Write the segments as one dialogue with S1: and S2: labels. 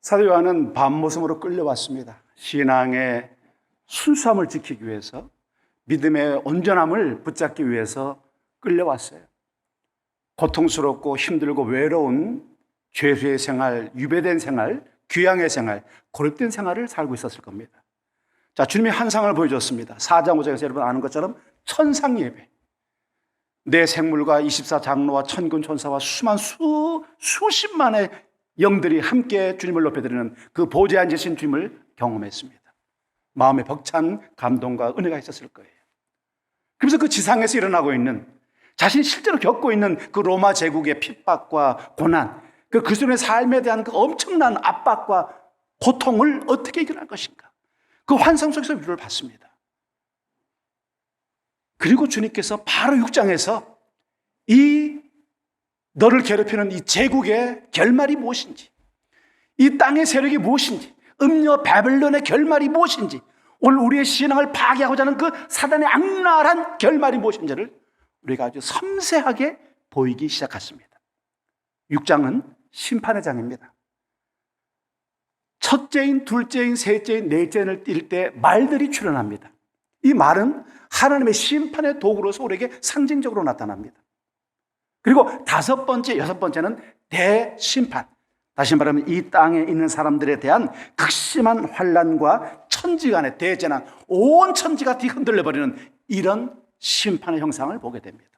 S1: 사도 요한은 밤모섬으로 끌려왔습니다. 신앙의 순수함을 지키기 위해서, 믿음의 온전함을 붙잡기 위해서 끌려왔어요. 고통스럽고 힘들고 외로운 죄수의 생활, 유배된 생활, 귀양의 생활, 고립된 생활을 살고 있었을 겁니다. 자, 주님이 한 상을 보여줬습니다. 4장 5장에서 여러분 아는 것처럼 천상 예배. 내 생물과 24장로와 천군 천사와 수십만의 영들이 함께 주님을 높여드리는 그 보좌에 앉으신 주님을 경험했습니다. 마음에 벅찬 감동과 은혜가 있었을 거예요. 그래서 그 지상에서 일어나고 있는, 자신이 실제로 겪고 있는 그 로마 제국의 핍박과 고난, 그 그리스도인의 삶에 대한 그 엄청난 압박과 고통을 어떻게 이겨낼 것인가, 그 환상 속에서 위로를 받습니다. 그리고 주님께서 바로 6장에서 이 너를 괴롭히는 이 제국의 결말이 무엇인지, 이 땅의 세력이 무엇인지, 음녀 바벨론의 결말이 무엇인지, 오늘 우리의 신앙을 파괴하고자 하는 그 사단의 악랄한 결말이 무엇인지를 우리가 아주 섬세하게 보이기 시작했습니다. 6장은 심판의 장입니다. 첫째인, 둘째인, 셋째인, 넷째인을 띌 때 말들이 출현합니다. 이 말은 하나님의 심판의 도구로서 우리에게 상징적으로 나타납니다. 그리고 다섯 번째, 여섯 번째는 대심판. 다시 말하면 이 땅에 있는 사람들에 대한 극심한 환난과 천지간의 대재난, 온 천지가 뒤흔들려버리는 이런 심판의 형상을 보게 됩니다.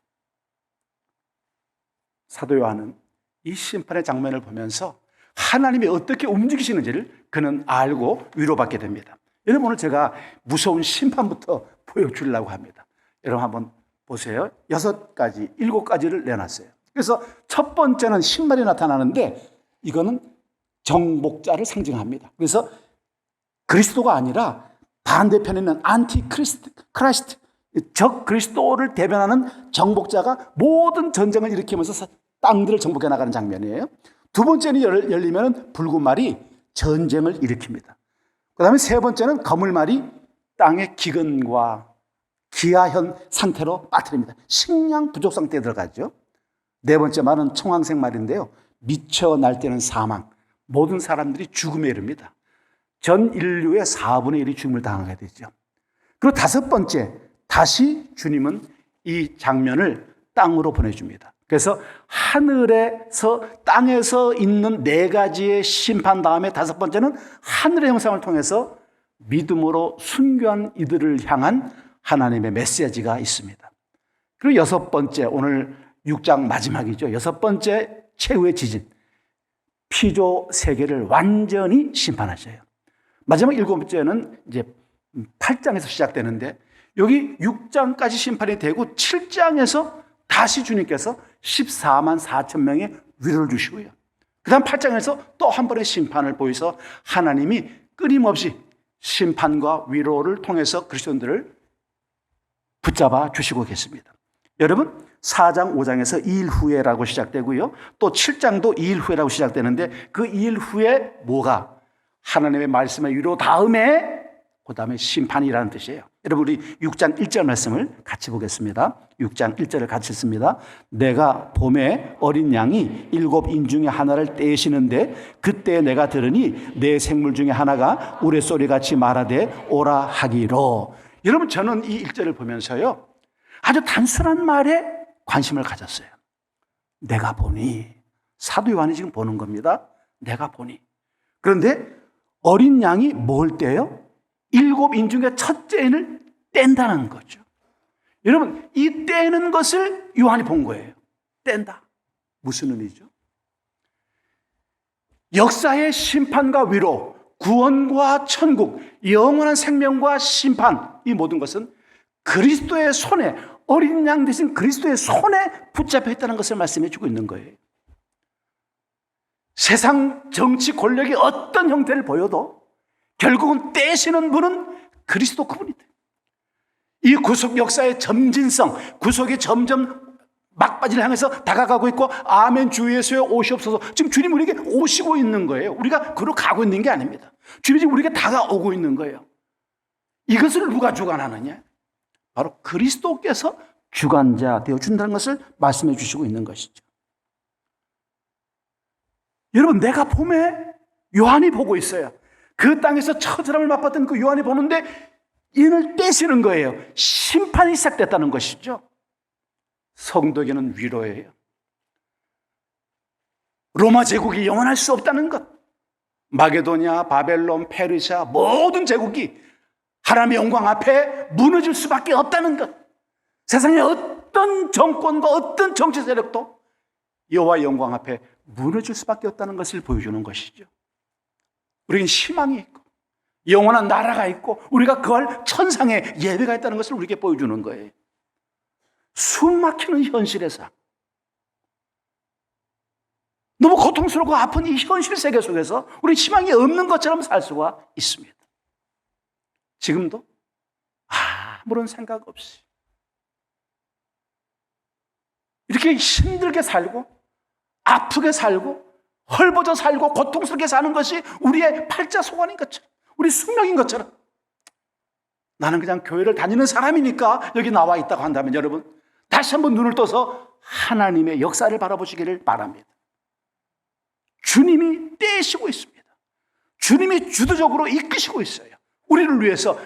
S1: 사도 요한은 이 심판의 장면을 보면서 하나님이 어떻게 움직이시는지를 그는 알고 위로받게 됩니다. 여러분, 오늘 제가 무서운 심판부터 보여주려고 합니다. 여러분 한번 보세요. 6가지, 7가지를 내놨어요. 그래서 첫 번째는 신발이 나타나는데 이거는 정복자를 상징합니다. 그래서 그리스도가 아니라 반대편에 있는 안티크리스트, 적 그리스도를 대변하는 정복자가 모든 전쟁을 일으키면서 땅들을 정복해 나가는 장면이에요. 두 번째는 열리면 붉은 말이 전쟁을 일으킵니다. 그 다음에 세 번째는 거물 말이 땅의 기근과 기아현 상태로 빠뜨립니다. 식량 부족 상태에 들어가죠. 네 번째 말은 청황색 말인데요. 미쳐 날뛰는 사망, 모든 사람들이 죽음에 이릅니다. 전 인류의 4분의 1이 죽음을 당하게 되죠. 그리고 다섯 번째, 다시 주님은 이 장면을 땅으로 보내줍니다. 그래서 하늘에서, 땅에서 있는 4가지의 심판 다음에 다섯 번째는 하늘의 형상을 통해서 믿음으로 순교한 이들을 향한 하나님의 메시지가 있습니다. 그리고 여섯 번째, 오늘 6장 마지막이죠. 여섯 번째, 최후의 지진. 피조 세계를 완전히 심판하셔요. 마지막 7번째는 이제 8장에서 시작되는데, 여기 6장까지 심판이 되고 7장에서 다시 주님께서 14만 4천 명의 위로를 주시고요. 그 다음 8장에서 또 한 번의 심판을 보여서 하나님이 끊임없이 심판과 위로를 통해서 그리스도인들을 붙잡아 주시고 계십니다. 여러분, 4장, 5장에서 2일 후에라고 시작되고요. 또 7장도 2일 후에라고 시작되는데 그 2일 후에 뭐가? 하나님의 말씀의 위로 다음에 그 다음에 심판이라는 뜻이에요. 여러분, 우리 6장 1절 말씀을 같이 보겠습니다. 6장 1절을 같이 읽습니다. 내가 봄에 어린 양이 7인 중에 하나를 떼시는데 그때 내가 들으니 내 생물 중에 하나가 우레소리같이 말하되 오라 하기로. 여러분, 저는 이 1절을 보면서요, 아주 단순한 말에 관심을 가졌어요. 내가 보니. 사도 요한이 지금 보는 겁니다. 내가 보니. 그런데 어린 양이 뭘 떼요? 7인 중에 첫째인을 뗀다는 거죠. 여러분, 이 떼는 것을 요한이 본 거예요. 뗀다. 무슨 의미죠? 역사의 심판과 위로, 구원과 천국, 영원한 생명과 심판, 이 모든 것은 그리스도의 손에, 어린 양 대신 그리스도의 손에 붙잡혀 있다는 것을 말씀해 주고 있는 거예요. 세상 정치 권력이 어떤 형태를 보여도 결국은 떼시는 분은 그리스도 그분이다. 이 구속 역사의 점진성, 구속이 점점 막바지를 향해서 다가가고 있고, 아멘 주 예수여 오시옵소서. 지금 주님 우리에게 오시고 있는 거예요. 우리가 그로 가고 있는 게 아닙니다. 주님이 지금 우리에게 다가오고 있는 거예요. 이것을 누가 주관하느냐? 바로 그리스도께서 주관자 되어준다는 것을 말씀해 주시고 있는 것이죠. 여러분, 내가 봄에 요한이 보고 있어요. 그 땅에서 처절함을 맛봤던 그 요한이 보는데 인을 떼시는 거예요. 심판이 시작됐다는 것이죠. 성도에게는 위로예요. 로마 제국이 영원할 수 없다는 것. 마게도냐, 바벨론, 페르시아 모든 제국이 하나님의 영광 앞에 무너질 수밖에 없다는 것. 세상의 어떤 정권과 어떤 정치 세력도 여호와의 영광 앞에 무너질 수밖에 없다는 것을 보여주는 것이죠. 우리는 희망이 있고 영원한 나라가 있고 우리가 그걸 천상의 예배가 있다는 것을 우리에게 보여주는 거예요. 숨막히는 현실에서 너무 고통스럽고 아픈 이 현실 세계 속에서 우리 희망이 없는 것처럼 살 수가 있습니다. 지금도 아무런 생각 없이 이렇게 힘들게 살고 아프게 살고 헐벗어 살고 고통스럽게 사는 것이 우리의 팔자소관인 것처럼 우리 숙명인 것처럼 나는 그냥 교회를 다니는 사람이니까 여기 나와 있다고 한다면 여러분 다시 한번 눈을 떠서 하나님의 역사를 바라보시기를 바랍니다. 주님이 떼시고 있습니다. 주님이 주도적으로 이끄시고 있어요. 우리를 위해서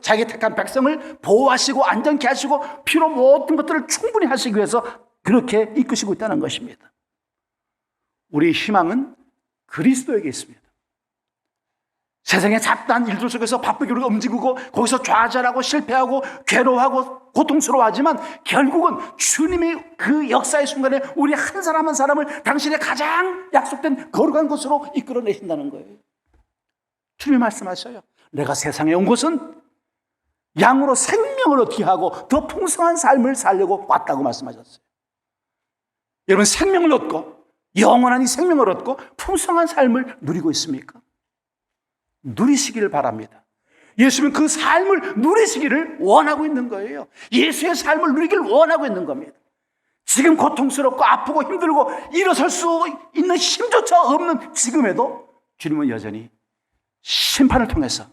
S1: 자기 택한 백성을 보호하시고 안전케 하시고 필요 모든 것들을 충분히 하시기 위해서 그렇게 이끄시고 있다는 것입니다. 우리의 희망은 그리스도에게 있습니다. 세상의 잡다한 일들 속에서 바쁘게 우리가 움직이고 거기서 좌절하고 실패하고 괴로워하고 고통스러워하지만 결국은 주님이 그 역사의 순간에 우리 한 사람 한 사람을 당신의 가장 약속된 거룩한 곳으로 이끌어내신다는 거예요. 주님이 말씀하셔요. 내가 세상에 온 것은 양으로 생명을 얻게 하고 더 풍성한 삶을 살려고 왔다고 말씀하셨어요. 여러분 생명을 얻고 영원한 이 생명을 얻고 풍성한 삶을 누리고 있습니까? 누리시기를 바랍니다. 예수님은 그 삶을 누리시기를 원하고 있는 거예요. 예수의 삶을 누리기를 원하고 있는 겁니다. 지금 고통스럽고 아프고 힘들고 일어설 수 있는 힘조차 없는 지금에도 주님은 여전히 심판을 통해서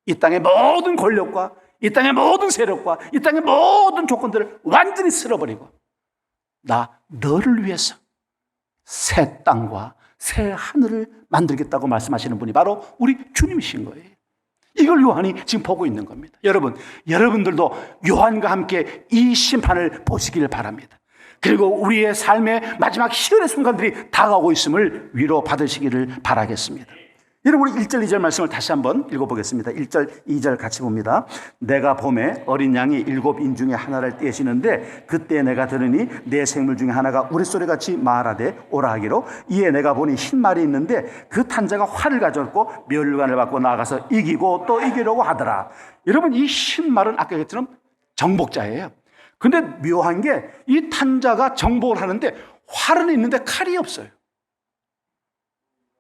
S1: 이 땅의 모든 권력과 이 땅의 모든 세력과 이 땅의 모든 조건들을 완전히 쓸어버리고 너를 위해서 새 땅과 새 하늘을 만들겠다고 말씀하시는 분이 바로 우리 주님이신 거예요. 이걸 요한이 지금 보고 있는 겁니다. 여러분들도 요한과 함께 이 심판을 보시길 바랍니다. 그리고 우리의 삶의 마지막 희열의 순간들이 다가오고 있음을 위로받으시기를 바라겠습니다. 여러분 우리 1절 2절 말씀을 다시 한번 읽어보겠습니다. 1절 2절 같이 봅니다. 내가 봄에 어린 양이 7인 중에 하나를 떼시는데 그때 내가 들으니 내 생물 중에 하나가 우리소리같이 말하되 오라 하기로 이에 내가 보니 흰 말이 있는데 그 탄자가 활을 가졌고 멸관을 받고 나아가서 이기고 또 이기려고 하더라. 여러분 이 흰 말은 아까 얘기했처럼 정복자예요. 근데 묘한 게 이 탄자가 정복을 하는데 활은 있는데 칼이 없어요.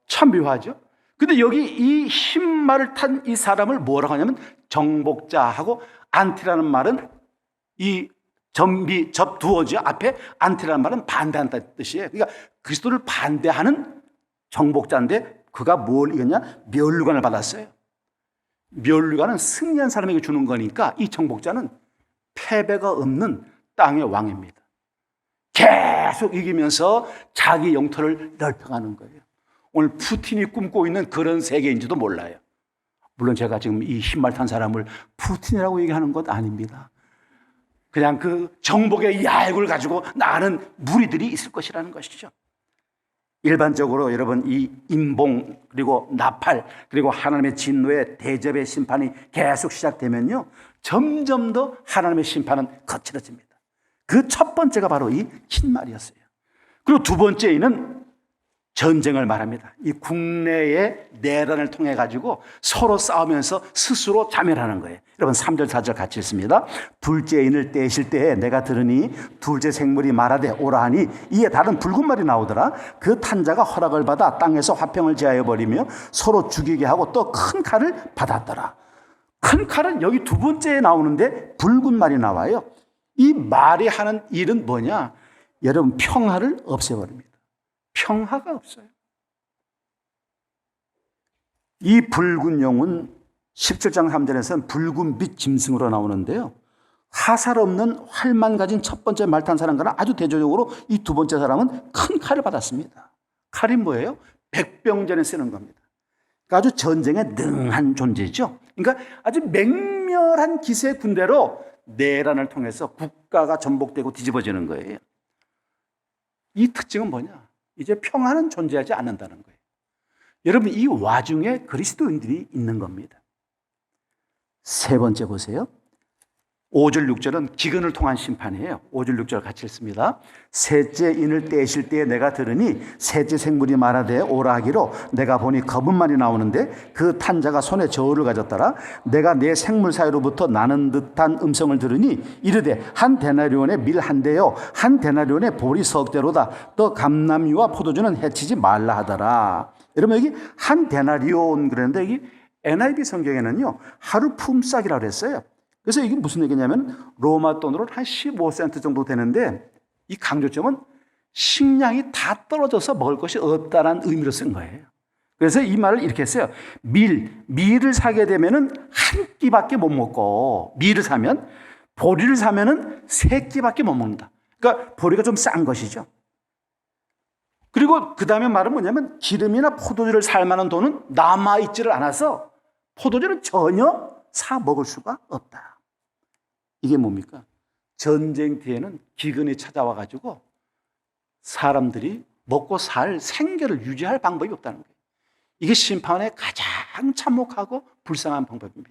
S1: 참 묘하죠. 근데 여기 이 흰 말을 탄 이 사람을 뭐라고 하냐면 정복자하고 안티라는 말은 이 접두어죠. 앞에 안티라는 말은 반대한다는 뜻이에요. 그러니까 그리스도를 반대하는 정복자인데 그가 뭘 이겼냐? 멸류관을 받았어요. 멸류관은 승리한 사람에게 주는 거니까 이 정복자는 패배가 없는 땅의 왕입니다. 계속 이기면서 자기 영토를 넓혀가는 거예요. 오늘 푸틴이 꿈꾸고 있는 그런 세계인지도 몰라요. 물론 제가 지금 이 흰말 탄 사람을 푸틴이라고 얘기하는 것 아닙니다. 그냥 그 정복의 야욕을 가지고 나가는 무리들이 있을 것이라는 것이죠. 일반적으로 여러분 이 인봉 그리고 나팔 그리고 하나님의 진노의 대접의 심판이 계속 시작되면요 점점 더 하나님의 심판은 거칠어집니다. 그 첫 번째가 바로 이 흰말이었어요. 그리고 두 번째는 전쟁을 말합니다. 이 국내의 내란을 통해 가지고 서로 싸우면서 스스로 자멸하는 거예요. 여러분 3절 4절 같이 읽습니다. 둘째 인을 떼실 때에 내가 들으니 둘째 생물이 말하되 오라 하니 이에 다른 붉은 말이 나오더라. 그 탄자가 허락을 받아 땅에서 화평을 제하여 버리며 서로 죽이게 하고 또 큰 칼을 받았더라. 큰 칼은 여기 두 번째에 나오는데 붉은 말이 나와요. 이 말이 하는 일은 뭐냐? 여러분 평화를 없애버립니다. 평화가 없어요. 이 붉은 용은 17장 3절에서는 붉은 빛 짐승으로 나오는데요. 화살 없는 활만 가진 첫 번째 말 탄 사람과는 아주 대조적으로 이 두 번째 사람은 큰 칼을 받았습니다. 칼이 뭐예요? 백병전에 쓰는 겁니다. 그러니까 아주 전쟁에 능한 존재죠. 그러니까 아주 맹렬한 기세 군대로 내란을 통해서 국가가 전복되고 뒤집어지는 거예요. 이 특징은 뭐냐? 이제 평화는 존재하지 않는다는 거예요. 여러분, 이 와중에 그리스도인들이 있는 겁니다. 세 번째 보세요. 5절 6절은 기근을 통한 심판이에요. 5절 6절 같이 읽습니다. 셋째 인을 떼실 때에 내가 들으니 셋째 생물이 말하되 오라 하기로 내가 보니 검은 말이 나오는데 그 탄자가 손에 저울을 가졌더라. 내가 내 생물 사이로부터 나는 듯한 음성을 들으니 이르되 한 데나리온에 밀 한 대요 한 데나리온에 보리 석 대로다. 또 감람유와 포도주는 해치지 말라 하더라. 여러분, 여기 한 데나리온 그랬는데 여기 NIV 성경에는요 하루 품삯이라고 그랬어요. 그래서 이게 무슨 얘기냐면 로마 돈으로 한 15센트 정도 되는데 이 강조점은 식량이 다 떨어져서 먹을 것이 없다는 의미로 쓴 거예요. 그래서 이 말을 이렇게 했어요. 밀을 사게 되면은 한 끼밖에 못 먹고 밀을 사면 보리를 사면은 세 끼밖에 못 먹는다. 그러니까 보리가 좀 싼 것이죠. 그리고 그 다음에 말은 뭐냐면 기름이나 포도주를 살 만한 돈은 남아있지를 않아서 포도주를 전혀 사 먹을 수가 없다. 이게 뭡니까? 전쟁 뒤에는 기근이 찾아와 가지고 사람들이 먹고 살 생계를 유지할 방법이 없다는 거예요. 이게 심판의 가장 참혹하고 불쌍한 방법입니다.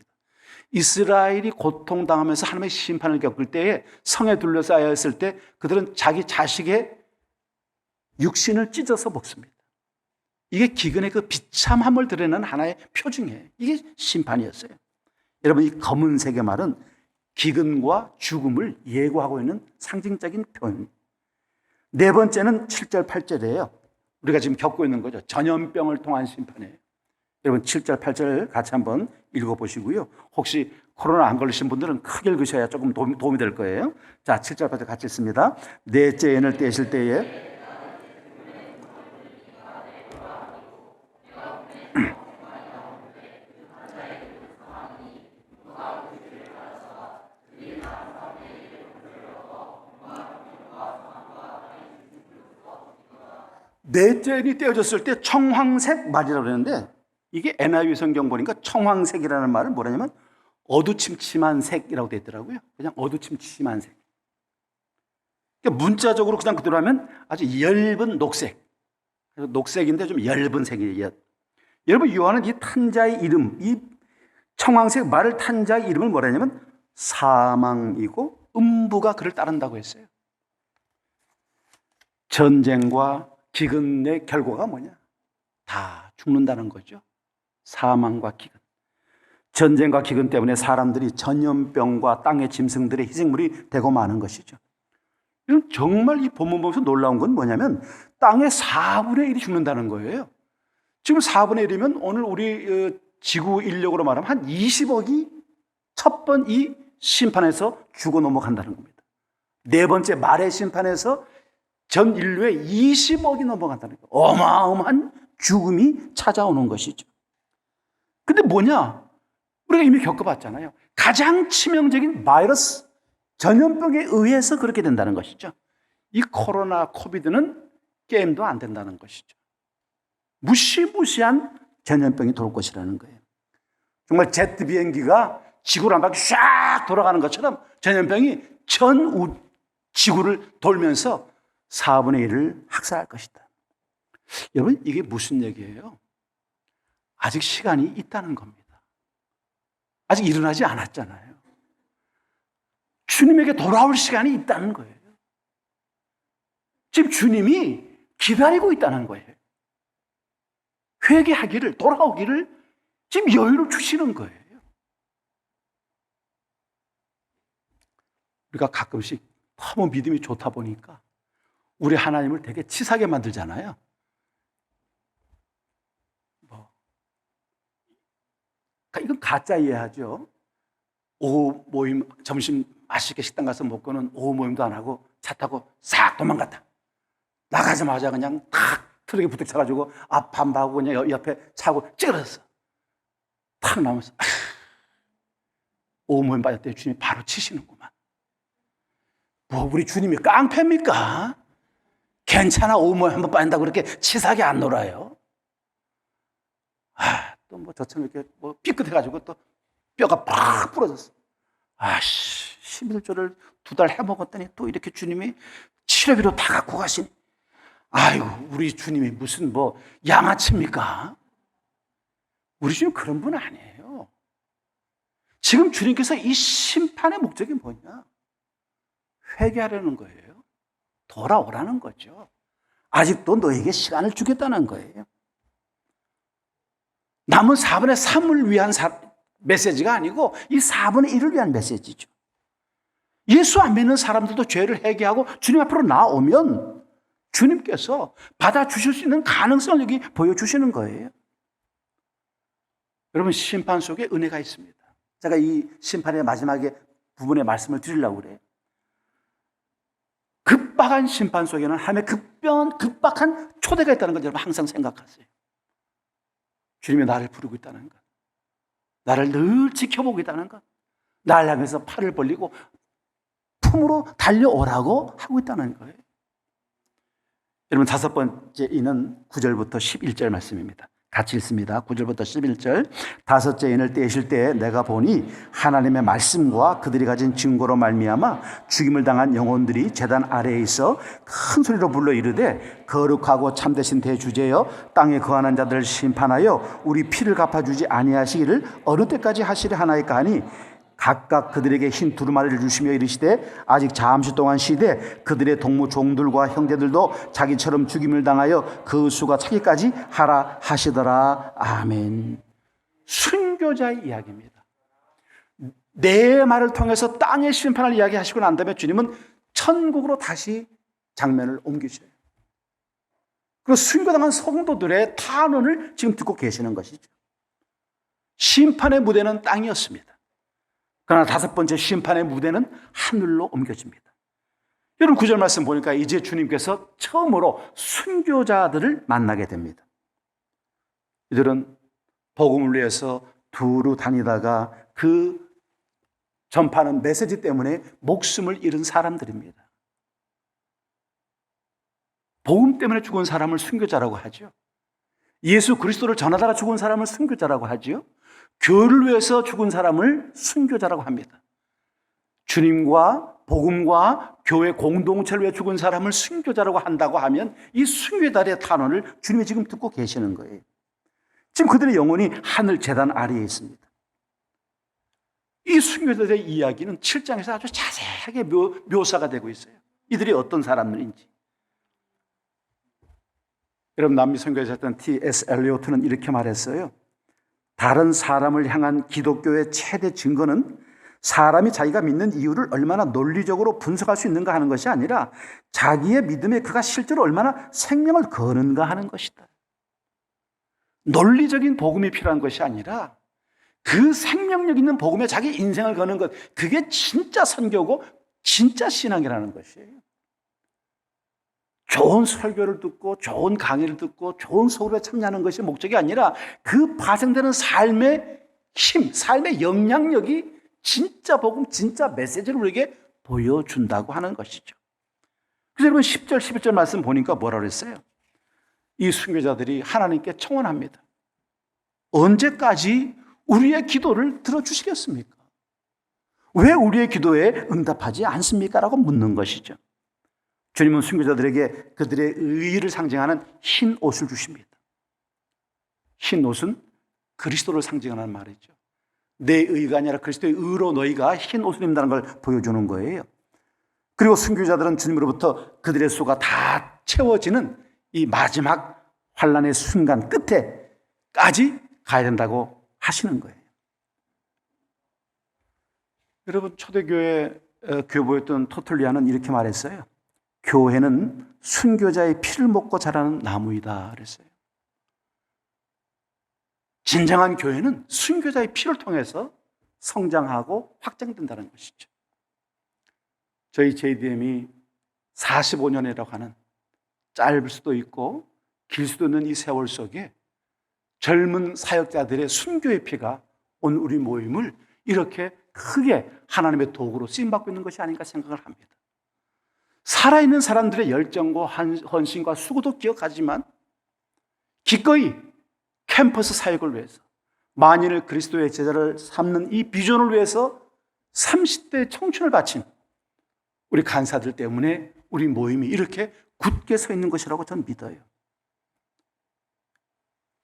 S1: 이스라엘이 고통당하면서 하나님의 심판을 겪을 때에 성에 둘러싸여 있을 때 그들은 자기 자식의 육신을 찢어서 먹습니다. 이게 기근의 그 비참함을 드러내는 하나의 표징이에요. 이게 심판이었어요. 여러분, 이 검은색의 말은 기근과 죽음을 예고하고 있는 상징적인 표현입니다. 네 번째는 7절 8절이에요. 우리가 지금 겪고 있는 거죠. 전염병을 통한 심판이에요. 여러분 7절 8절 같이 한번 읽어보시고요. 혹시 코로나 안 걸리신 분들은 크게 읽으셔야 조금 도움이 될 거예요. 자, 7절 8절 같이 읽습니다. 넷째 인을 떼실 때에 넷째 인이 떼어졌을 때 청황색 말이라고 그러는데 이게 NIV 성경 보니까 청황색이라는 말은 뭐라냐면 어두침침한 색이라고 되어 있더라고요. 그냥 어두침침한 색. 그러니까 문자적으로 그냥 그대로 하면 아주 엷은 녹색. 녹색인데 좀 엷은 색이에요. 여러분, 요한은 이 탄자의 이름, 이 청황색 말을 탄자의 이름을 뭐라냐면 사망이고 음부가 그를 따른다고 했어요. 전쟁과 기근의 결과가 뭐냐? 다 죽는다는 거죠. 사망과 기근. 전쟁과 기근 때문에 사람들이 전염병과 땅의 짐승들의 희생물이 되고 마는 것이죠. 정말 이 본문 보면서 놀라운 건 뭐냐면 땅의 4분의 1이 죽는다는 거예요. 지금 4분의 1이면 오늘 우리 지구 인력으로 말하면 한 20억이 첫 번 이 심판에서 죽어 넘어간다는 겁니다. 네 번째 말의 심판에서 전 인류의 20억이 넘어간다는 거예요. 어마어마한 죽음이 찾아오는 것이죠. 근데 뭐냐? 우리가 이미 겪어봤잖아요. 가장 치명적인 바이러스, 전염병에 의해서 그렇게 된다는 것이죠. 이 코로나, 코비드는 게임도 안 된다는 것이죠. 무시무시한 전염병이 돌 것이라는 거예요. 정말 제트 비행기가 지구를 한 바퀴 쫙 돌아가는 것처럼 전염병이 전 지구를 돌면서 4분의 1을 학살할 것이다. 여러분, 이게 무슨 얘기예요? 아직 시간이 있다는 겁니다. 아직 일어나지 않았잖아요. 주님에게 돌아올 시간이 있다는 거예요. 지금 주님이 기다리고 있다는 거예요. 회개하기를, 돌아오기를 지금 여유를 주시는 거예요. 우리가 가끔씩 너무 믿음이 좋다 보니까 우리 하나님을 되게 치사하게 만들잖아요. 이건 가짜 이해하죠. 오후 모임, 점심 맛있게 식당 가서 먹고는 오후 모임도 안 하고 차 타고 싹 도망갔다. 나가자마자 그냥 탁 트럭에 부딪혀가지고 앞 반바하고 그냥 옆에 차고 찌그러졌어. 탁 나오면서 오후 모임 빠졌더니 주님이 바로 치시는구만. 뭐 우리 주님이 깡패입니까? 괜찮아, 오후 모임 한번 빠진다고 그렇게 치사하게 안 놀아요. 또 뭐 저처럼 이렇게 뭐 삐끗해가지고 또 뼈가 팍 부러졌어. 11조를 2달 해먹었더니 또 이렇게 주님이 치료비로 다 갖고 가시니. 아이고, 우리 주님이 무슨 뭐 양아치입니까? 우리 주님 그런 분 아니에요. 지금 주님께서 이 심판의 목적이 뭐냐? 회개하려는 거예요. 돌아오라는 거죠. 아직도 너에게 시간을 주겠다는 거예요. 남은 4분의 3을 위한 메시지가 아니고 이 4분의 1을 위한 메시지죠. 예수 안 믿는 사람들도 죄를 회개하고 주님 앞으로 나오면 주님께서 받아주실 수 있는 가능성을 여기 보여주시는 거예요. 여러분, 심판 속에 은혜가 있습니다. 제가 이 심판의 마지막에 부분의 말씀을 드리려고 그래요. 급박한 심판 속에는 하나님의 급박한 초대가 있다는 걸 여러분 항상 생각하세요. 주님이 나를 부르고 있다는 것, 나를 늘 지켜보고 있다는 것, 나를 향해서 팔을 벌리고 품으로 달려오라고 하고 있다는 거예요. 여러분, 5번째 인은 9절부터 11절 말씀입니다. 같이 읽습니다. 9절부터 11절. 5째 인을 떼실 때에 내가 보니 하나님의 말씀과 그들이 가진 증거로 말미암아 죽임을 당한 영혼들이 제단 아래에 있어 큰 소리로 불러 이르되 거룩하고 참되신 대주제여 땅에 거하는 자들을 심판하여 우리 피를 갚아주지 아니하시기를 어느 때까지 하시려 하나이까 하니 각각 그들에게 흰 두루마리를 주시며 이르시되 아직 잠시 동안 쉬되 그들의 동무 종들과 형제들도 자기처럼 죽임을 당하여 그 수가 차기까지 하라 하시더라. 아멘. 순교자의 이야기입니다. 내 말을 통해서 땅의 심판을 이야기하시고 난 다음에 주님은 천국으로 다시 장면을 옮기셔요. 그리고 순교당한 성도들의 탄원을 지금 듣고 계시는 것이죠. 심판의 무대는 땅이었습니다. 그러나 5번째 심판의 무대는 하늘로 옮겨집니다. 여러분, 9절 말씀 보니까 이제 주님께서 처음으로 순교자들을 만나게 됩니다. 이들은 복음을 위해서 두루 다니다가 그 전파하는 메시지 때문에 목숨을 잃은 사람들입니다. 복음 때문에 죽은 사람을 순교자라고 하죠. 예수 그리스도를 전하다가 죽은 사람을 순교자라고 하죠. 교회를 위해서 죽은 사람을 순교자라고 합니다. 주님과 복음과 교회 공동체를 위해 죽은 사람을 순교자라고 한다고 하면 이 순교자들의 탄원을 주님이 지금 듣고 계시는 거예요. 지금 그들의 영혼이 하늘 제단 아래에 있습니다. 이 순교자들의 이야기는 7장에서 아주 자세하게 묘사가 되고 있어요. 이들이 어떤 사람들인지. 여러분, 남미 선교사였던 T.S. 엘리오트는 이렇게 말했어요. 다른 사람을 향한 기독교의 최대 증거는 사람이 자기가 믿는 이유를 얼마나 논리적으로 분석할 수 있는가 하는 것이 아니라 자기의 믿음에 그가 실제로 얼마나 생명을 거는가 하는 것이다. 논리적인 복음이 필요한 것이 아니라 그 생명력 있는 복음에 자기 인생을 거는 것, 그게 진짜 선교고 진짜 신앙이라는 것이에요. 좋은 설교를 듣고 좋은 강의를 듣고 좋은 소리에 참여하는 것이 목적이 아니라 그 파생되는 삶의 힘, 삶의 영향력이 진짜 복음, 진짜 메시지를 우리에게 보여준다고 하는 것이죠. 그래서 여러분 10절, 11절 말씀 보니까 뭐라 그랬어요? 이 순교자들이 하나님께 청원합니다. 언제까지 우리의 기도를 들어주시겠습니까? 왜 우리의 기도에 응답하지 않습니까? 라고 묻는 것이죠. 주님은 순교자들에게 그들의 의의를 상징하는 흰 옷을 주십니다. 흰 옷은 그리스도를 상징하는 말이죠. 내 의가 아니라 그리스도의 의로 너희가 흰 옷을 입는다는 걸 보여주는 거예요. 그리고 순교자들은 주님으로부터 그들의 수가 다 채워지는 이 마지막 환난의 순간 끝에까지 가야 된다고 하시는 거예요. 여러분, 초대교회 교보였던 토틀리아는 이렇게 말했어요. 교회는 순교자의 피를 먹고 자라는 나무이다 그랬어요. 진정한 교회는 순교자의 피를 통해서 성장하고 확장된다는 것이죠. 저희 JDM이 45년이라고 하는 짧을 수도 있고 길 수도 있는 이 세월 속에 젊은 사역자들의 순교의 피가 온 우리 모임을 이렇게 크게 하나님의 도구로 쓰임받고 있는 것이 아닌가 생각을 합니다. 살아있는 사람들의 열정과 헌신과 수고도 기억하지만 기꺼이 캠퍼스 사역을 위해서, 만인을 그리스도의 제자를 삼는 이 비전을 위해서 30대 청춘을 바친 우리 간사들 때문에 우리 모임이 이렇게 굳게 서 있는 것이라고 저는 믿어요.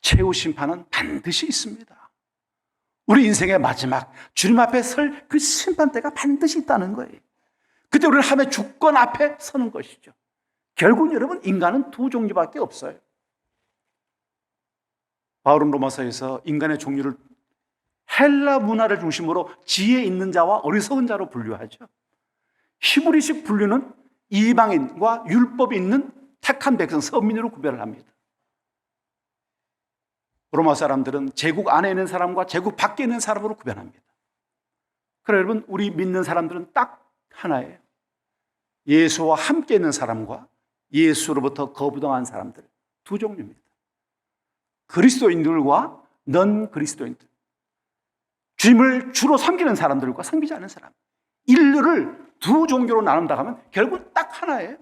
S1: 최후 심판은 반드시 있습니다. 우리 인생의 마지막 주님 앞에 설 그 심판대가 반드시 있다는 거예요. 그때 우리는 하나님의 주권 앞에 서는 것이죠. 결국 여러분, 인간은 두 종류밖에 없어요. 바울은 로마서에서 인간의 종류를 헬라 문화를 중심으로 지혜 있는 자와 어리석은 자로 분류하죠. 히브리식 분류는 이방인과 율법이 있는 택한 백성, 서민으로 구별을 합니다. 로마 사람들은 제국 안에 있는 사람과 제국 밖에 있는 사람으로 구별합니다. 그래서 여러분, 우리 믿는 사람들은 딱 하나예요. 예수와 함께 있는 사람과 예수로부터 거부당한 사람들, 두 종류입니다. 그리스도인들과 넌 그리스도인들, 주님을 주로 섬기는 사람들과 섬기지 않는 사람, 인류를 두 종교로 나눈다 하면 결국 딱 하나예요.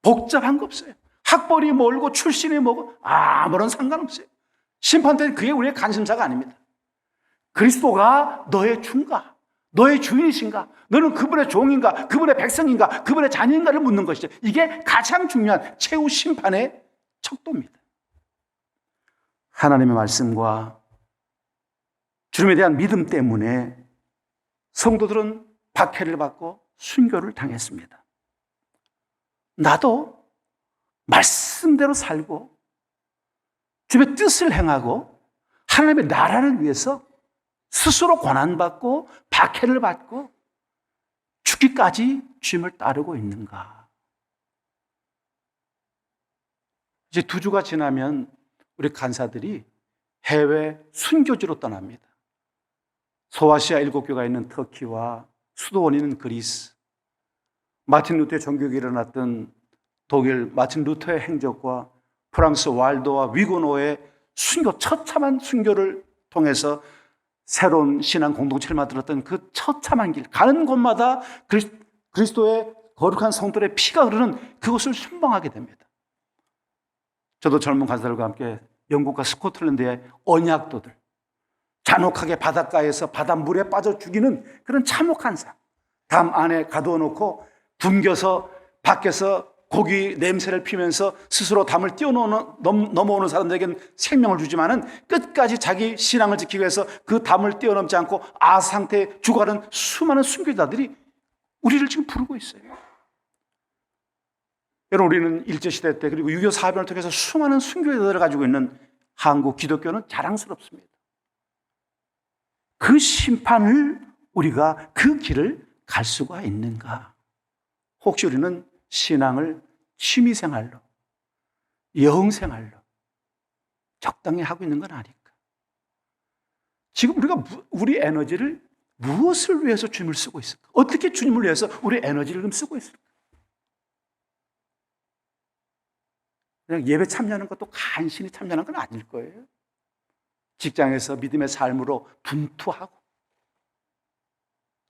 S1: 복잡한 거 없어요. 학벌이 멀고 출신이 뭐고 아무런 상관없어요. 심판 때는 그게 우리의 관심사가 아닙니다. 그리스도가 너의 주인가? 너의 주인이신가? 너는 그분의 종인가? 그분의 백성인가? 그분의 자녀인가를 묻는 것이죠. 이게 가장 중요한 최후 심판의 척도입니다. 하나님의 말씀과 주님에 대한 믿음 때문에 성도들은 박해를 받고 순교를 당했습니다. 나도 말씀대로 살고 주님의 뜻을 행하고 하나님의 나라를 위해서 스스로 고난받고 박해를 받고 죽기까지 주님을 따르고 있는가? 이제 2주가 지나면 우리 간사들이 해외 순교지로 떠납니다. 소아시아 7교가 있는 터키와 수도원이 있는 그리스, 마틴 루터의 종교가 일어났던 독일 마틴 루터의 행적과 프랑스 왈도와 위고노의 순교, 처참한 순교를 통해서 새로운 신앙 공동체를 만들었던 그 처참한 길, 가는 곳마다 그리스도의 거룩한 성들의 피가 흐르는 그곳을 순방하게 됩니다. 저도 젊은 간사들과 함께 영국과 스코틀랜드의 언약도들, 잔혹하게 바닷가에서 바닷물에 빠져 죽이는 그런 참혹한 삶, 담 안에 가두어 놓고 굶겨서 밖에서 고기 냄새를 피면서 스스로 담을 넘어오는 사람들에게는 생명을 주지만은 끝까지 자기 신앙을 지키기 위해서 그 담을 뛰어넘지 않고 상태에 죽어가는 수많은 순교자들이 우리를 지금 부르고 있어요. 여러분, 우리는 일제시대 때 그리고 6.25 사변을 통해서 수많은 순교자들을 가지고 있는 한국 기독교는 자랑스럽습니다. 그 심판을 우리가 그 길을 갈 수가 있는가? 혹시 우리는 신앙을 취미생활로, 여흥생활로 적당히 하고 있는 건 아닐까? 지금 우리가 우리 에너지를 무엇을 위해서 주님을 쓰고 있을까? 어떻게 주님을 위해서 우리 에너지를 좀 쓰고 있을까? 그냥 예배 참여하는 것도 간신히 참여하는 건 아닐 거예요. 직장에서 믿음의 삶으로 분투하고,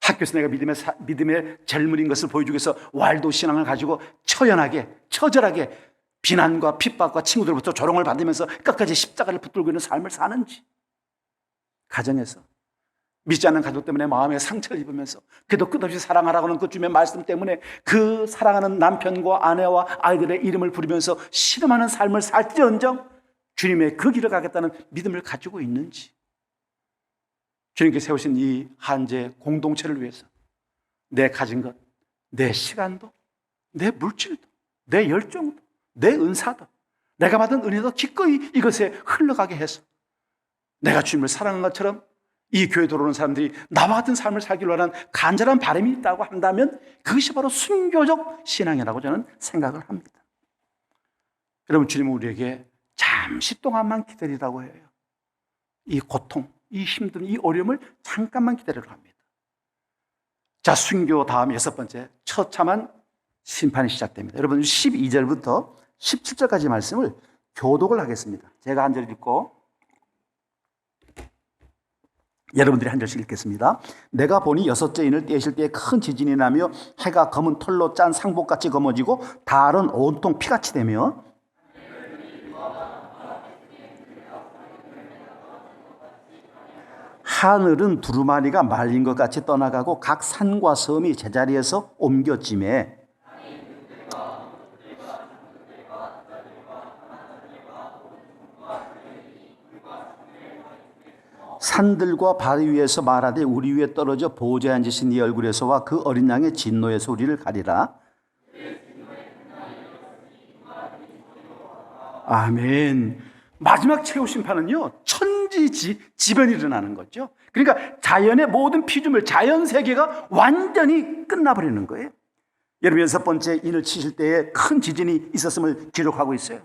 S1: 학교에서 내가 믿음의 젊은인 것을 보여주기 위해서 왈도 신앙을 가지고 처절하게 비난과 핍박과 친구들로부터 조롱을 받으면서 끝까지 십자가를 붙들고 있는 삶을 사는지, 가정에서 믿지 않는 가족 때문에 마음에 상처를 입으면서 그래도 끝없이 사랑하라고 하는 그 주님의 말씀 때문에 그 사랑하는 남편과 아내와 아이들의 이름을 부르면서 씨름하는 삶을 살지언정 주님의 그 길을 가겠다는 믿음을 가지고 있는지, 주님께 세우신 이 한제 공동체를 위해서 내 가진 것, 내 시간도, 내 물질도, 내 열정도, 내 은사도, 내가 받은 은혜도 기꺼이 이것에 흘러가게 해서 내가 주님을 사랑한 것처럼 이 교회 들어오는 사람들이 나와 같은 삶을 살기로 하는 간절한 바람이 있다고 한다면 그것이 바로 순교적 신앙이라고 저는 생각을 합니다. 여러분, 주님은 우리에게 잠시 동안만 기다리라고 해요. 이 고통, 이 힘든 이 어려움을 잠깐만 기다리라고 합니다. 자, 순교 다음 6번째, 처참한 심판이 시작됩니다. 여러분, 12절부터 17절까지 말씀을 교독을 하겠습니다. 제가 한 절 읽고 여러분들이 한 절씩 읽겠습니다. 내가 보니 6째 인을 떼실 때에 큰 지진이 나며 해가 검은 털로 짠 상복같이 검어지고 달은 온통 피같이 되며 하늘은 두루마리가 말린 것 같이 떠나가고 각 산과 섬이 제자리에서 옮겨짐에 산들과 바위 위에서 말하되 우리 위에 떨어져 보좌에 앉으신 네 얼굴에서와 그 어린 양의 진노에서 우리를 가리라. 아멘. 마지막 최후 심판은요, 천지지변이 일어나는 거죠. 그러니까 자연의 모든 피조물, 자연 세계가 완전히 끝나버리는 거예요. 여러분, 6번째 인을 치실 때에 큰 지진이 있었음을 기록하고 있어요.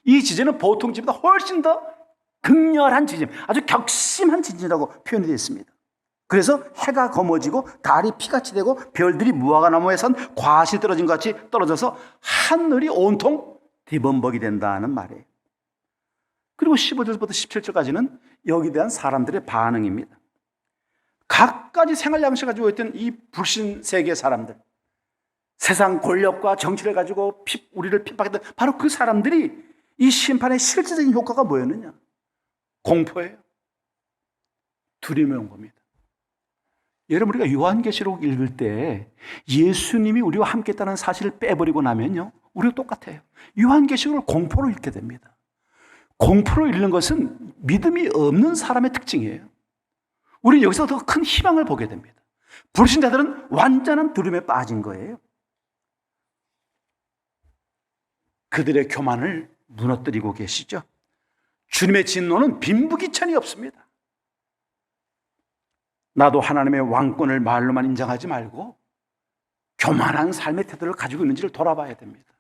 S1: 이 지진은 보통 지진보다 훨씬 더 극렬한 지진, 아주 격심한 지진이라고 표현이 되어 있습니다. 그래서 해가 검어지고 달이 피같이 되고 별들이 무화과나무에 선 과실이 떨어진 것 같이 떨어져서 하늘이 온통 뒤범벅이 된다는 말이에요. 그리고 15절부터 17절까지는 여기에 대한 사람들의 반응입니다. 각가지 생활 양식을 가지고 있던 이 불신 세계의 사람들, 세상 권력과 정치를 가지고 우리를 핍박했던 바로 그 사람들이 이 심판의 실질적인 효과가 뭐였느냐? 공포예요. 두려움이 온 겁니다. 여러분, 우리가 요한계시록 읽을 때 예수님이 우리와 함께 있다는 사실을 빼버리고 나면요, 우리가 똑같아요. 요한계시록을 공포로 읽게 됩니다. 공포로 읽는 것은 믿음이 없는 사람의 특징이에요. 우리는 여기서 더 큰 희망을 보게 됩니다. 불신자들은 완전한 두려움에 빠진 거예요. 그들의 교만을 무너뜨리고 계시죠. 주님의 진노는 빈부귀천이 없습니다. 나도 하나님의 왕권을 말로만 인정하지 말고 교만한 삶의 태도를 가지고 있는지를 돌아봐야 됩니다.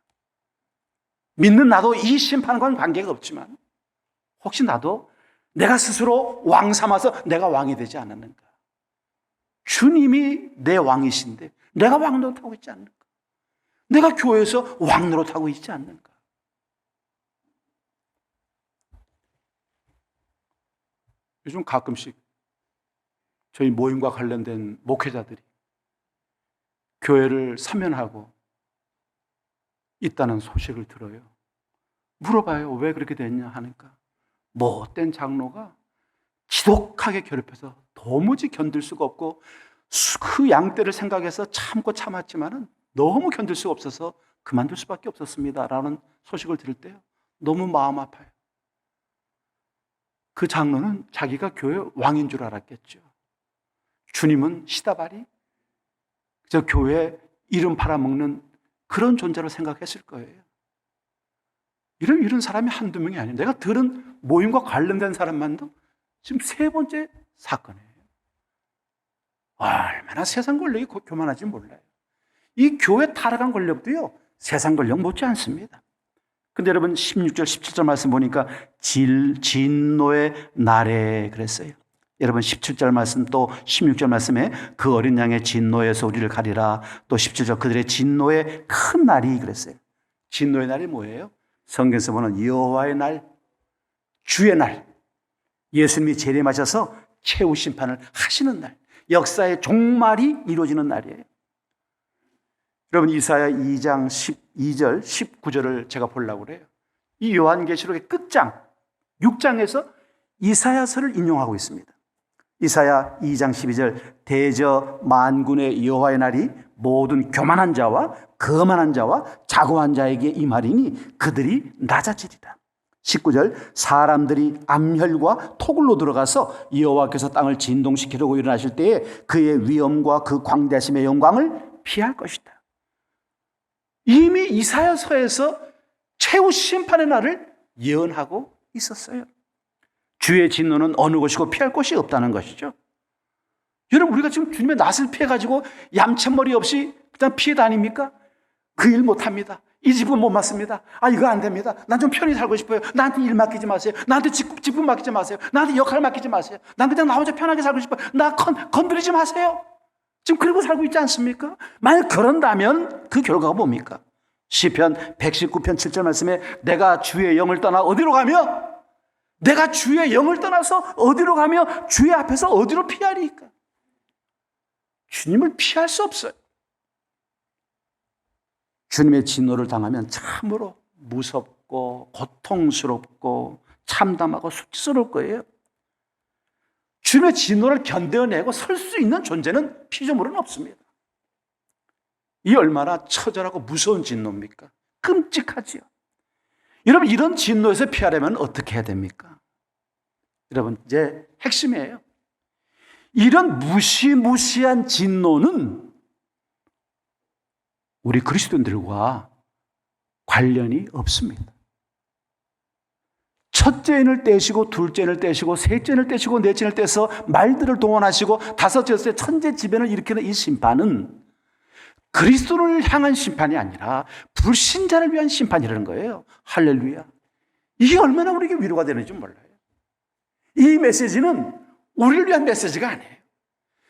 S1: 믿는 나도 이 심판과는 관계가 없지만 혹시 나도 내가 스스로 왕 삼아서 내가 왕이 되지 않았는가? 주님이 내 왕이신데 내가 왕 노릇하고 있지 않는가? 내가 교회에서 왕 노릇하고 있지 않는가? 요즘 가끔씩 저희 모임과 관련된 목회자들이 교회를 사면하고 있다는 소식을 들어요. 물어봐요. 왜 그렇게 됐냐 하니까 못된 장로가 지독하게 괴롭혀서 도무지 견딜 수가 없고 그 양떼를 생각해서 참고 참았지만은 너무 견딜 수가 없어서 그만둘 수밖에 없었습니다라는 소식을 들을 때요, 너무 마음 아파요. 그 장로는 자기가 교회 왕인 줄 알았겠죠. 주님은 시다발이 저 교회 이름 팔아먹는 그런 존재로 생각했을 거예요. 이런 사람이 한두 명이 아니에요. 내가 들은 모임과 관련된 사람만도 지금 3번째 사건이에요. 얼마나 세상 권력이 교만한지 몰라요. 이 교회 타락한 권력도요, 세상 권력 못지 않습니다. 근데 여러분 16절 17절 말씀 보니까 진노의 날에 그랬어요. 여러분 17절 말씀 또 16절 말씀에 그 어린 양의 진노에서 우리를 가리라, 또 17절 그들의 진노의 큰 날이 그랬어요. 진노의 날이 뭐예요? 성경에서 보는 여호와의 날, 주의 날, 예수님이 재림하셔서 최후 심판을 하시는 날, 역사의 종말이 이루어지는 날이에요. 여러분 이사야 2장 12절 19절을 제가 보려고 그래요. 이 요한계시록의 끝장 6장에서 이사야서를 인용하고 있습니다. 이사야 2장 12절 대저 만군의 여호와의 날이 모든 교만한 자와 거만한 자와 자고한 자에게 임하리니 그들이 낮아지리라. 19절 사람들이 암혈과 토굴로 들어가서 여호와께서 땅을 진동시키려고 일어나실 때에 그의 위엄과 그 광대하심의 영광을 피할 것이다. 이미 이사야서에서 최후 심판의 날을 예언하고 있었어요. 주의 진노는 어느 곳이고 피할 곳이 없다는 것이죠. 여러분 우리가 지금 주님의 낯을 피해가지고 얌천머리 없이 그냥 피해 다닙니까? 그 일 못합니다. 이 집은 못 맡습니다. 아 이거 안 됩니다. 난 좀 편히 살고 싶어요. 나한테 일 맡기지 마세요. 나한테 직분 맡기지 마세요. 나한테 역할 맡기지 마세요. 난 그냥 나 혼자 편하게 살고 싶어요. 나 건드리지 마세요. 지금 그러고 살고 있지 않습니까? 만약 그런다면 그 결과가 뭡니까? 시편 119편 7절 말씀에 내가 주의 영을 떠나 어디로 가며? 내가 주의 영을 떠나서 어디로 가며 주의 앞에서 어디로 피하리까? 주님을 피할 수 없어요. 주님의 진노를 당하면 참으로 무섭고 고통스럽고 참담하고 수치스러울 거예요. 주님의 진노를 견뎌내고 설 수 있는 존재는 피조물은 없습니다. 이 얼마나 처절하고 무서운 진노입니까? 끔찍하지요. 여러분, 이런 진노에서 피하려면 어떻게 해야 됩니까? 여러분, 이제 핵심이에요. 이런 무시무시한 진노는 우리 그리스도인들과 관련이 없습니다. 첫째인을 떼시고 둘째인을 떼시고 셋째인을 떼시고 넷째인을 떼서 말들을 동원하시고 다섯째에 천재지변을 일으키는 이 심판은 그리스도를 향한 심판이 아니라 불신자를 위한 심판이라는 거예요. 할렐루야. 이게 얼마나 우리에게 위로가 되는지 몰라요. 이 메시지는 우리를 위한 메시지가 아니에요.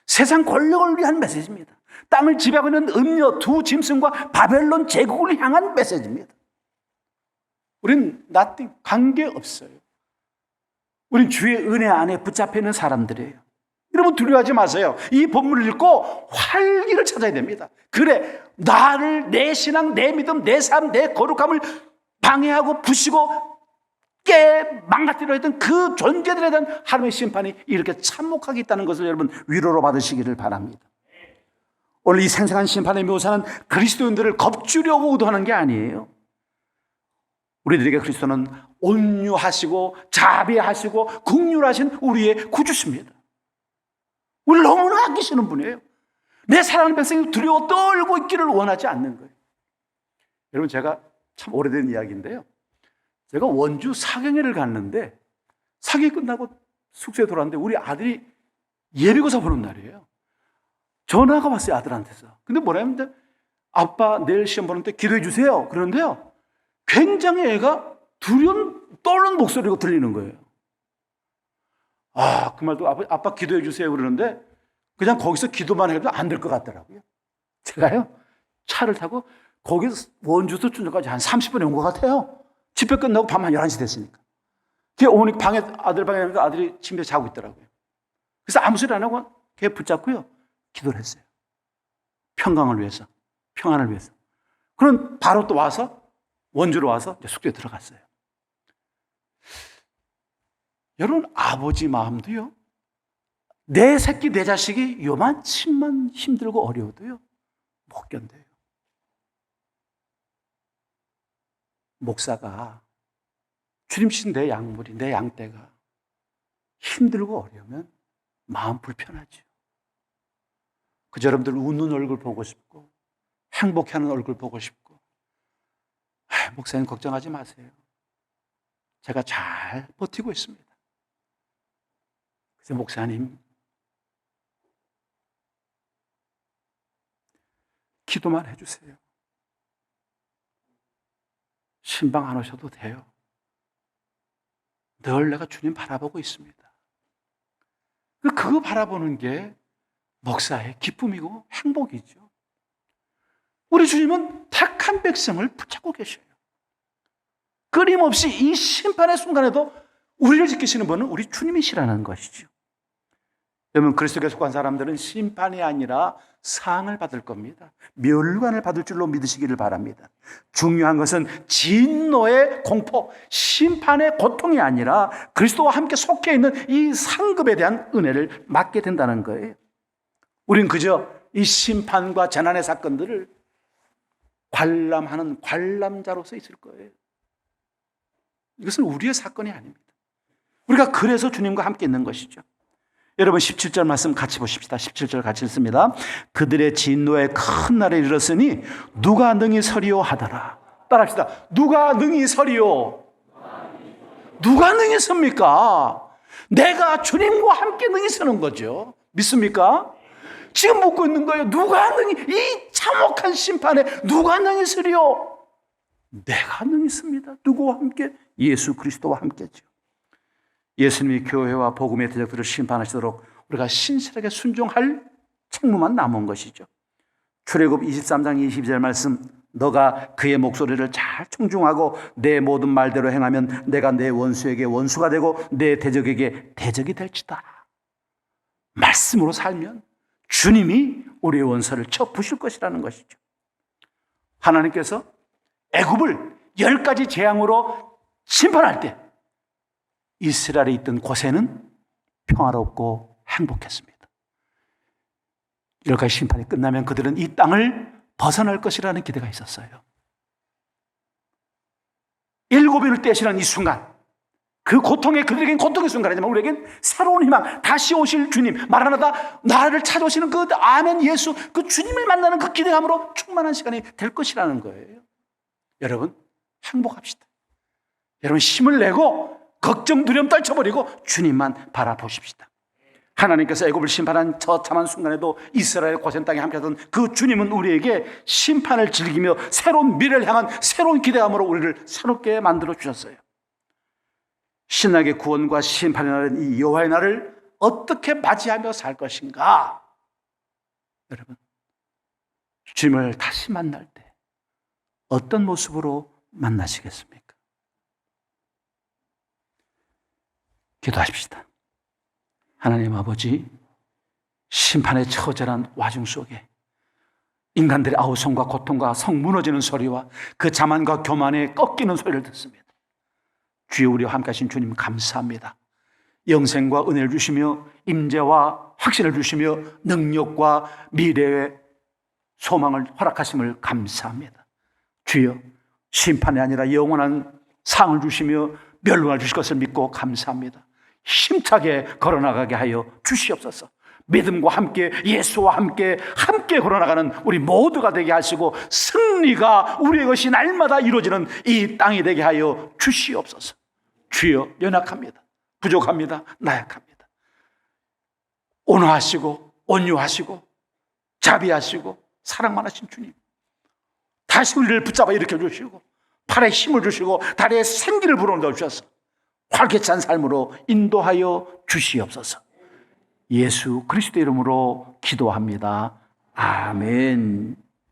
S1: 세상 권력을 위한 메시지입니다. 땅을 지배하고 있는 음녀 두 짐승과 바벨론 제국을 향한 메시지입니다. 우린 nothing, 관계없어요. 우린 주의 은혜 안에 붙잡혀 있는 사람들이에요. 여러분, 두려워하지 마세요. 이 본문을 읽고 활기를 찾아야 됩니다. 그래, 나를, 내 신앙, 내 믿음, 내 삶, 내 거룩함을 방해하고 부시고 망가뜨려 했던 그 존재들에 대한 하나님의 심판이 이렇게 참혹하게 있다는 것을 여러분 위로로 받으시기를 바랍니다. 오늘 이 생생한 심판의 묘사는 그리스도인들을 겁주려고 의도하는 게 아니에요. 우리들에게 그리스도는 온유하시고 자비하시고 긍휼하신 우리의 구주십니다. 우리를 너무나 아끼시는 분이에요. 내 사랑하는 백성이 두려워 떨고 있기를 원하지 않는 거예요. 여러분, 제가 참 오래된 이야기인데요. 제가 원주 사경회를 갔는데 사경회 끝나고 숙소에 돌아왔는데 우리 아들이 예비고사 보는 날이에요. 전화가 왔어요, 아들한테서. 근데 뭐라는데, 아빠 내일 시험 보는데 기도해 주세요. 그런데요, 굉장히 애가 두려운 떠오르는 목소리가 들리는 거예요. 그 말도 아빠 기도해 주세요 그러는데 그냥 거기서 기도만 해도 안 될 것 같더라고요. 제가요, 차를 타고 거기서 원주에서 춘천까지 한 30분에 온 것 같아요. 집회 끝나고 밤 한 11시 됐으니까. 어머니 방에, 아들 방에 가니까 아들이 침대에 자고 있더라고요. 그래서 아무 소리 안 하고 걔 붙잡고요, 기도를 했어요. 평강을 위해서, 평안을 위해서. 그럼 바로 또 와서 원주로 와서 숙소에 들어갔어요. 여러분, 아버지 마음도요, 내 새끼 내 자식이 요만치만 힘들고 어려워도요 못 견뎌요. 목사가, 주님신 내 양물이, 내 양떼가 힘들고 어려우면 마음 불편하죠. 그저 여러분들 웃는 얼굴 보고 싶고 행복해하는 얼굴 보고 싶고, 목사님 걱정하지 마세요. 제가 잘 버티고 있습니다. 그래서 목사님, 기도만 해주세요. 신방 안 오셔도 돼요. 늘 내가 주님 바라보고 있습니다. 그거 바라보는 게 목사의 기쁨이고 행복이죠. 우리 주님은 택한 백성을 붙잡고 계셔요. 끊임없이 이 심판의 순간에도 우리를 지키시는 분은 우리 주님이시라는 것이죠. 여러분, 그리스도께 속한 사람들은 심판이 아니라 상을 받을 겁니다. 멸관을 받을 줄로 믿으시기를 바랍니다. 중요한 것은 진노의 공포, 심판의 고통이 아니라 그리스도와 함께 속해 있는 이 상급에 대한 은혜를 맡게 된다는 거예요. 우린 그저 이 심판과 재난의 사건들을 관람하는 관람자로서 있을 거예요. 이것은 우리의 사건이 아닙니다. 우리가 그래서 주님과 함께 있는 것이죠. 여러분, 17절 말씀 같이 보십시다. 17절 같이 읽습니다. 그들의 진노의 큰 날에 이르렀으니 누가 능히 서리요 하더라. 따라합시다. 누가 능히 서리요? 누가 능히 섭니까? 내가 주님과 함께 능히 서는 거죠. 믿습니까? 지금 묻고 있는 거예요. 누가 능히, 이 참혹한 심판에 누가 능히 서리요? 내가 능히 섭니다. 누구와 함께? 예수 그리스도와 함께죠. 예수님이 교회와 복음의 대적들을 심판하시도록 우리가 신실하게 순종할 책무만 남은 것이죠. 출애굽 23장 22절 말씀, 너가 그의 목소리를 잘 청중하고 내 모든 말대로 행하면 내가 내 원수에게 원수가 되고 내 대적에게 대적이 될지다. 말씀으로 살면 주님이 우리의 원수를 쳐 부실 것이라는 것이죠. 하나님께서 애굽을 10가지 재앙으로 심판할 때 이스라엘에 있던 곳에는 평화롭고 행복했습니다. 1가지 심판이 끝나면 그들은 이 땅을 벗어날 것이라는 기대가 있었어요. 7인을 떼시는 이 순간, 그 고통에, 그들에겐 고통의 순간이지만 우리에겐 새로운 희망, 다시 오실 주님, 마라나다, 나를 찾아오시는 그 아멘 예수, 그 주님을 만나는 그 기대감으로 충만한 시간이 될 것이라는 거예요. 여러분, 행복합시다. 여러분, 힘을 내고 걱정, 두려움 떨쳐버리고 주님만 바라보십시다. 하나님께서 애굽을 심판한 처참한 순간에도 이스라엘 고센 땅에 함께하던 그 주님은 우리에게 심판을 즐기며 새로운 미래를 향한 새로운 기대감으로 우리를 새롭게 만들어 주셨어요. 신약의 구원과 심판의 날은 이 여호와의 날을 어떻게 맞이하며 살 것인가? 여러분, 주님을 다시 만날 때 어떤 모습으로 만나시겠습니까? 기도하십시다. 하나님 아버지, 심판의 처절한 와중 속에 인간들의 아우성과 고통과 성 무너지는 소리와 그 자만과 교만의 꺾이는 소리를 듣습니다. 주여, 우리와 함께 하신 주님 감사합니다. 영생과 은혜를 주시며 임재와 확신을 주시며 능력과 미래의 소망을 허락하심을 감사합니다. 주여, 심판이 아니라 영원한 상을 주시며 멸망을 주실 것을 믿고 감사합니다. 힘차게 걸어나가게 하여 주시옵소서. 믿음과 함께, 예수와 함께 걸어나가는 우리 모두가 되게 하시고 승리가 우리의 것이 날마다 이루어지는 이 땅이 되게 하여 주시옵소서. 주여, 연약합니다. 부족합니다. 나약합니다. 온화하시고 온유하시고 자비하시고 사랑 많으신 주님, 다시 우리를 붙잡아 일으켜 주시고 팔에 힘을 주시고 다리에 생기를 불어넣어 주셔서 활기찬 삶으로 인도하여 주시옵소서. 예수 그리스도 이름으로 기도합니다. 아멘.